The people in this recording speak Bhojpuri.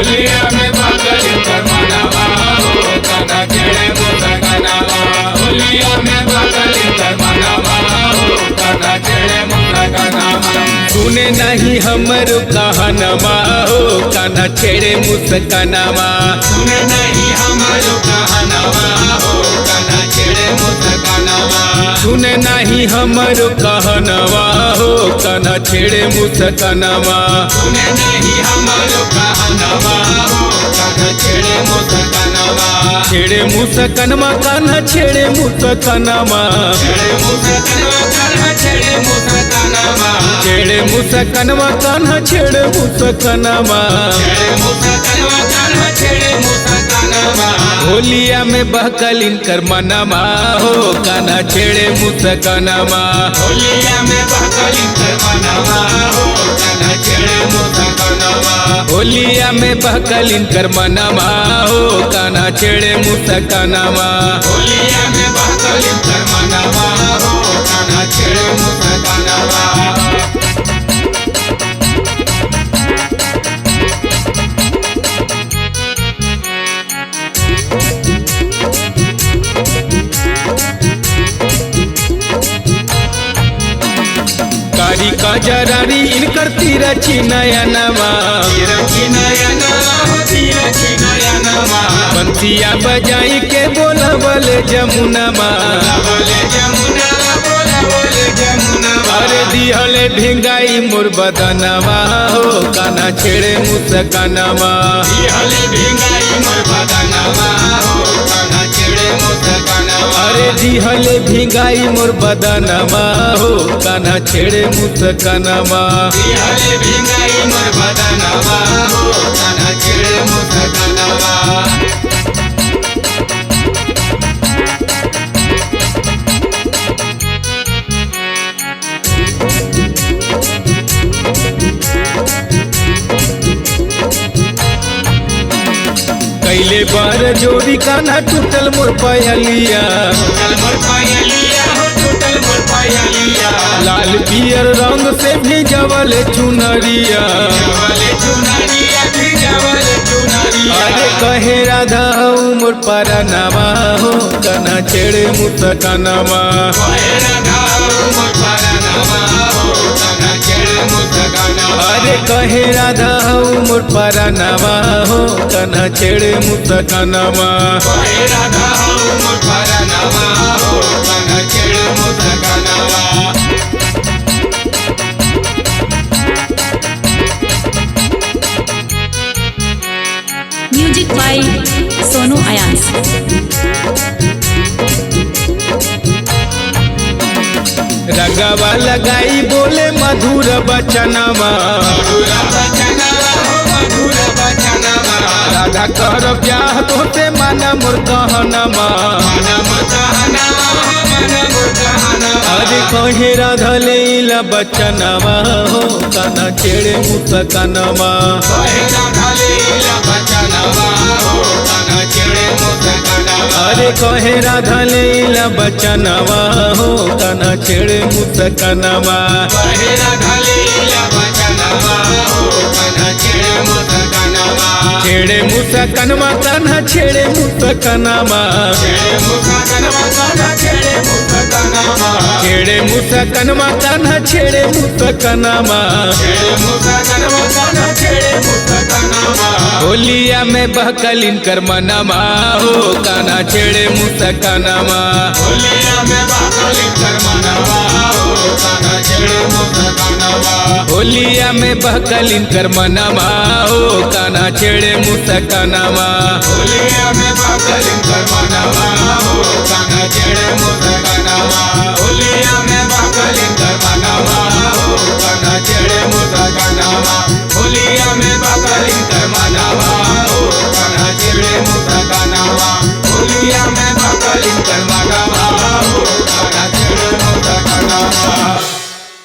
होलिया में बहकलिन कर मनवा हो कान्हा छेड़े मुसकनवा होलिया में बहकलिन कर मनवा हो कान्हा छेड़े मुसकनवा सुने नहीं हमरो कहनवा हो कान्हा छेड़े मुसकनवा सुने नहीं हमरो कहनवा हो कान्हा छेड़े मुसकनवा सुने नहीं हमरो कहनवा हो कान्हा छेड़े मुसकनवा सुने नहीं हमरो कहनवा हो कान्हा छेड़े मुसकनवा छेड़े मुसकनवा कान्हा छेड़े मुसकनवा छेड़े मुसकनवा कान्हा छेड़े मुसकनवा छेड़े मुसकनवा कान्हा छेड़े मुसकनवा छेड़े मुसकनवा कान्हा छेड़े मुसकनवा होलिया में बहकलिन कर मनवा हो कान्हा छेड़े मुसकनवा होलिया में बहकलिन कर मनवा हो कान्हा छेड़े मुसकनवा होलिया में बहकलिन कर मनवा हो कान्हा छेड़े मुसकनवा होलिया में बहकलिन कर मनवा हो कान्हा छेड़े मुसकनवा कारी का जरारी इनकर तिरछी नयनवा बंसिया बजाई के बोलबल जमुनवा अरे दिहले भिंगाई मोर बदनवा हो कान्हा छेड़े मुसकनवा दिहले भिंगाई मोर बदनवा हो कान्हा छेड़े मुसकनवा अरे दिहले भिंगाई मोर बदनवा हो कान्हा छेड़े मुसकनवा दिहले भिंगाई मोर बदनवा हो कान्हा छेड़े मुसकनवा कैले बार जोड़ी कान्हा टूटल मोर पायलिया लाल पियर रंग से भेजवल चुनरिया अरे कहे राधा मोर परनवा हो कान्हा छेड़े मुसकनवा अरे कहे राधा मोर परनवा हो कान्हा छेड़े मुसकनवा राधा मोर परनवा हो कान्हा छेड़े मुसकनवा म्यूजिक बाय सोनू आयांस। रंगवा लगाई बोले मधुर बचनवा राधा कर ब्याह तोते माना मोर कहनवा अरे कहे राधा लेला बचनवा हो कान्हा छेड़े मुसकनवा अरे कहे राधा लेला बचनवा हो कान्हा छेड़े मुसकनवा छेड़े मुसकनवा कान्हा छेड़े मुसकनवा छेड़े मुसकनवा कान्हा छेड़े मुसकनवा होलिया में बहकलिन कर मनवा हो कान्हा छेड़े मुसकनवा होलिया में बहकलिन कर मनवा हो कान्हा छेड़े मुसकनवा होलिया में बहकलिन कर मनवा हो कान्हा छेड़े मुसकनवा होलिया में बहकलिन कर मनवा हो कान्हा छेड़े मुसकनवा